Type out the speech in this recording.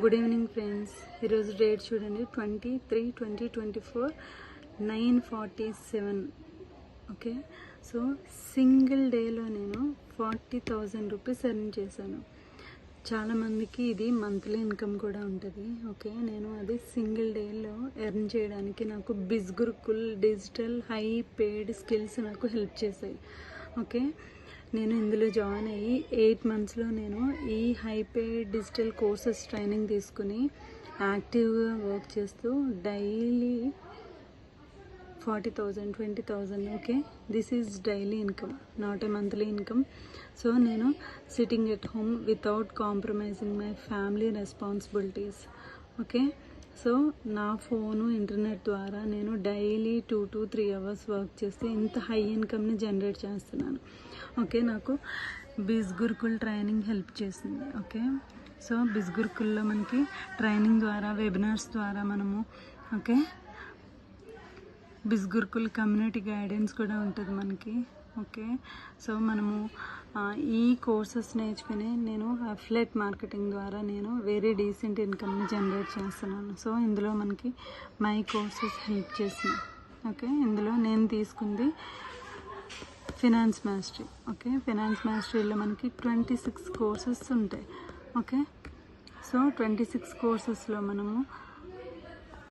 Good evening friends. ఈరోజు date చూడండి 23/20/24 9:47. Okay, so single డేలో నేను 40,000 రూపీస్ ఎర్న్ చేశాను. చాలామందికి ఇది మంత్లీ ఇన్కమ్ కూడా ఉంటుంది. ఓకే, నేను అది సింగిల్ డేలో ఎర్న్ చేయడానికి నాకు Bizgurukul digital high paid skills నాకు హెల్ప్ చేశాయి. ఓకే, నేను ఇందులో జాయిన్ అయ్యి 8 మంత్స్లో నేను ఈ high paid digital courses training తీసుకుని యాక్టివ్గా వర్క్ చేస్తూ daily 40,000 20,000. Okay, this is daily income, not a monthly income. So నేను sitting at home without compromising my family responsibilities. Okay, so నా ఫోను ఇంటర్నెట్ ద్వారా నేను డైలీ 2 to 3 hours వర్క్ చేస్తే ఇంత high ఇన్కమ్ని generate చేస్తున్నాను. ఓకే, నాకు బిజ్గురుకుల్ training help చేసింది. Okay, so బిజ్గురుకుల్లో మనకి ట్రైనింగ్ ద్వారా వెబినార్స్ ద్వారా మనము ఓకే బిజ్గురుకుల్ కమ్యూనిటీ గైడెన్స్ కూడా ఉంటుంది మనకి. ఓకే, సో మనము ఈ కోర్సెస్ నేర్చుకుని నేను అఫిలియేట్ మార్కెటింగ్ ద్వారా నేను వెరీ డీసెంట్ ఇన్కమ్ని జనరేట్ చేస్తున్నాను. సో ఇందులో మనకి మై కోర్సెస్ హెల్ప్ చేసినాయి. ఓకే, ఇందులో నేను తీసుకుంది ఫినాన్స్ మాస్టరీ. ఓకే, ఫినాన్స్ మాస్టరీలో మనకి 26 కోర్సెస్ ఉంటాయి. ఓకే, సో 26 కోర్సెస్లో మనము